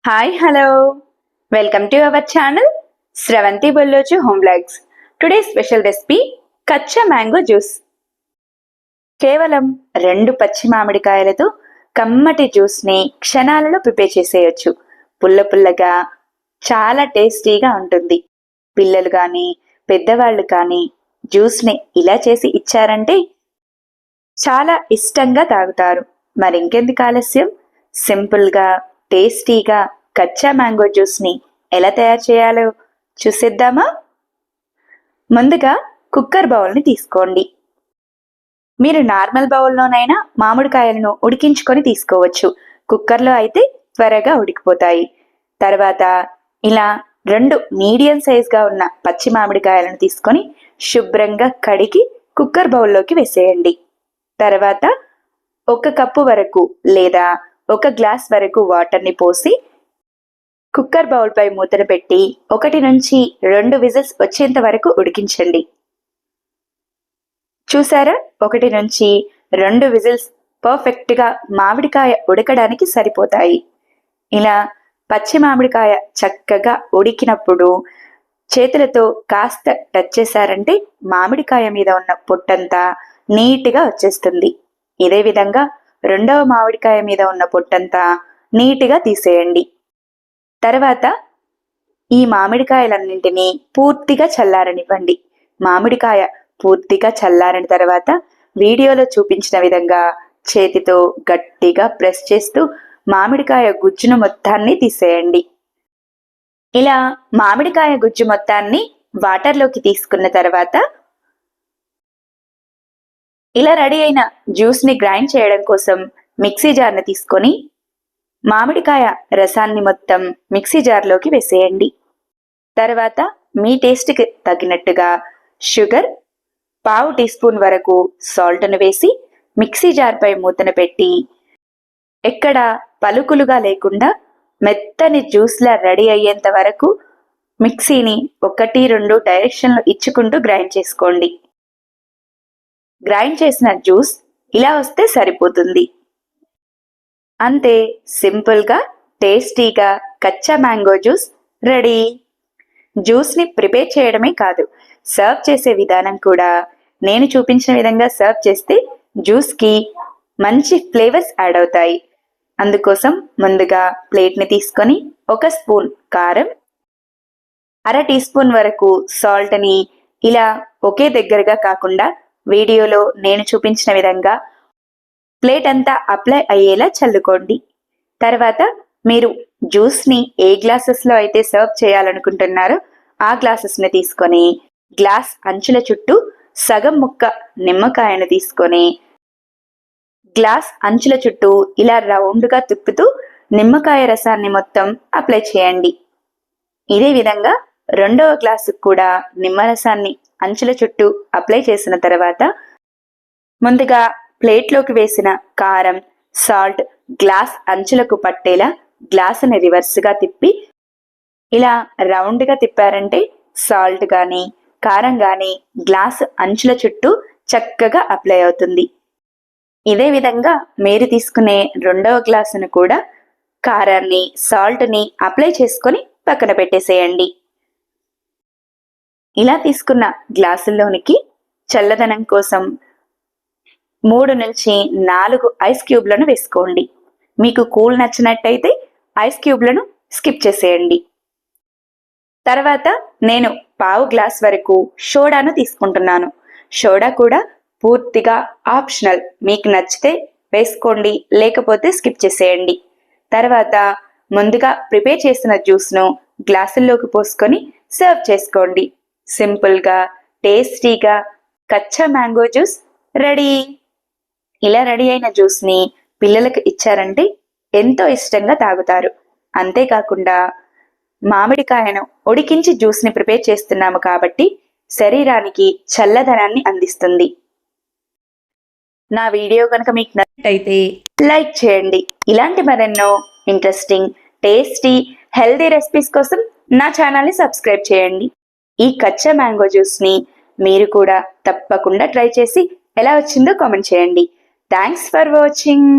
Hi, hello. Welcome to our channel Sravanti Bollochu Home Vlogs. Today's special recipe kachcha mango juice. కేవలం 2 పచ్చి మామిడికాయలతో కమ్మటి జ్యూస్ని క్షణాలలో prepare చేసేయొచ్చు. పుల్ల పుల్లగా చాలా టేస్టీగా ఉంటుంది. పిల్లలు కానీ పెద్దవాళ్ళు కానీ జ్యూస్ని ఇలా చేసి ఇచ్చారంటే చాలా ఇష్టంగా తాగుతారు. మరి ఇంకెందుకు ఆలస్యం, సింపుల్గా టేస్టీగా కచ్చా మ్యాంగో జ్యూస్ని ఎలా తయారు చేయాలో చూసేద్దామా? ముందుగా కుక్కర్ బౌల్ని తీసుకోండి. మీరు నార్మల్ బౌల్లోనైనా మామిడికాయలను ఉడికించుకొని తీసుకోవచ్చు. కుక్కర్లో అయితే త్వరగా ఉడికిపోతాయి. తర్వాత ఇలా 2 మీడియం సైజ్గా ఉన్న పచ్చి మామిడికాయలను తీసుకొని శుభ్రంగా కడిగి కుక్కర్ బౌల్లోకి వేసేయండి. తర్వాత 1 కప్పు వరకు లేదా 1 గ్లాస్ వరకు వాటర్ని పోసి కుక్కర్ బౌల్పై మూతను పెట్టి 1 నుంచి 2 విజిల్స్ వచ్చేంత వరకు ఉడికించండి. చూసారా, 1 నుంచి 2 విజిల్స్ పర్ఫెక్ట్గా మామిడికాయ ఉడకడానికి సరిపోతాయి. ఇలా పచ్చి మామిడికాయ చక్కగా ఉడికినప్పుడు చేతులతో కాస్త టచ్ చేశారంటే మామిడికాయ మీద ఉన్న పొట్టంతా నీట్గా వచ్చేస్తుంది. ఇదే విధంగా 2వ మామిడికాయ మీద ఉన్న పొట్టంతా నీట్గా తీసేయండి. తర్వాత ఈ మామిడికాయలన్నింటినీ పూర్తిగా చల్లారనివ్వండి. మామిడికాయ పూర్తిగా చల్లారిన తర్వాత వీడియోలో చూపించిన విధంగా చేతితో గట్టిగా ప్రెస్ చేస్తూ మామిడికాయ గుజ్జును మొత్తాన్ని తీసేయండి. ఇలా మామిడికాయ గుజ్జు మొత్తాన్ని వాటర్లోకి తీసుకున్న తర్వాత ఇలా రెడీ అయిన జ్యూస్ని గ్రైండ్ చేయడం కోసం మిక్సీ జార్ని తీసుకొని మామిడికాయ రసాన్ని మొత్తం మిక్సీ జార్లోకి వేసేయండి. తర్వాత మీ టేస్ట్కి తగినట్టుగా షుగర్, 1/2 టీ స్పూన్ వరకు సాల్ట్ను వేసి మిక్సీ జార్పై మూతను పెట్టి ఎక్కడ పలుకులుగా లేకుండా మెత్తని జ్యూస్లా రెడీ అయ్యేంత వరకు మిక్సీని 1-2 డైరెక్షన్లు ఇచ్చుకుంటూ గ్రైండ్ చేసుకోండి. గ్రైండ్ చేసిన జ్యూస్ ఇలా వస్తే సరిపోతుంది. అంతే, సింపుల్గా టేస్టీగా కచ్చా మ్యాంగో జ్యూస్ రెడీ. జ్యూస్ని ప్రిపేర్ చేయడమే కాదు, సర్వ్ చేసే విధానం కూడా నేను చూపించిన విధంగా సర్వ్ చేస్తే జ్యూస్కి మంచి ఫ్లేవర్స్ యాడ్ అవుతాయి. అందుకోసం ముందుగా ప్లేట్ని తీసుకొని 1 స్పూన్ కారం, 1/2 టీ స్పూన్ వరకు సాల్ట్ని ఇలా ఒకే దగ్గరగా కాకుండా వీడియోలో నేను చూపించిన విధంగా ప్లేట్ అంతా అప్లై అయ్యేలా చల్లుకోండి. తర్వాత మీరు జ్యూస్ని ఏ గ్లాసెస్లో అయితే సర్వ్ చేయాలనుకుంటున్నారో ఆ గ్లాసెస్ని తీసుకొని గ్లాస్ అంచుల చుట్టూ సగం ముక్క నిమ్మకాయను తీసుకొని గ్లాస్ అంచుల చుట్టూ ఇలా రౌండ్గా తిప్పుతూ నిమ్మకాయ రసాన్ని మొత్తం అప్లై చేయండి. ఇదే విధంగా 2వ గ్లాసుకు కూడా నిమ్మరసాన్ని అంచుల చుట్టూ అప్లై చేసిన తర్వాత ముందుగా ప్లేట్లోకి వేసిన కారం, సాల్ట్ గ్లాస్ అంచులకు పట్టేలా గ్లాసుని రివర్స్గా తిప్పి ఇలా రౌండ్గా తిప్పారంటే సాల్ట్ కానీ కారం కానీ గ్లాసు అంచుల చుట్టూ చక్కగా అప్లై అవుతుంది. ఇదే విధంగా మీరు తీసుకునే 2వ గ్లాసును కూడా కారాన్ని, సాల్ట్ని అప్లై చేసుకొని పక్కన పెట్టేసేయండి. ఇలా తీసుకున్న గ్లాసుల్లోనికి చల్లదనం కోసం 3 నుంచి 4 ఐస్ క్యూబ్లను వేసుకోండి. మీకు కూల్ నచ్చినట్టయితే ఐస్ క్యూబ్లను స్కిప్ చేసేయండి. తర్వాత నేను 1/2 గ్లాస్ వరకు సోడాను తీసుకుంటున్నాను. సోడా కూడా పూర్తిగా ఆప్షనల్, మీకు నచ్చితే వేసుకోండి, లేకపోతే స్కిప్ చేసేయండి. తర్వాత ముందుగా ప్రిపేర్ చేసిన జ్యూస్ను గ్లాసుల్లోకి పోసుకొని సర్వ్ చేసుకోండి. సింపుల్గా టేస్టీగా కచ్చా మ్యాంగో జ్యూస్ రెడీ. ఇలా రెడీ అయిన జ్యూస్ని పిల్లలకు ఇచ్చారంటే ఎంతో ఇష్టంగా తాగుతారు. అంతేకాకుండా మామిడికాయను ఉడికించి జ్యూస్ని ప్రిపేర్ చేస్తున్నాము కాబట్టి శరీరానికి చల్లదనాన్ని అందిస్తుంది. నా వీడియో కనుక మీకు నచ్చినట్టయితే లైక్ చేయండి. ఇలాంటి మరెన్నో ఇంట్రెస్టింగ్, టేస్టీ, హెల్దీ రెసిపీస్ కోసం నా ఛానల్ని సబ్స్క్రైబ్ చేయండి. ఈ కచ్చా మ్యాంగో జ్యూస్ని మీరు కూడా తప్పకుండా ట్రై చేసి ఎలా వచ్చిందో కామెంట్ చేయండి. Thanks for watching.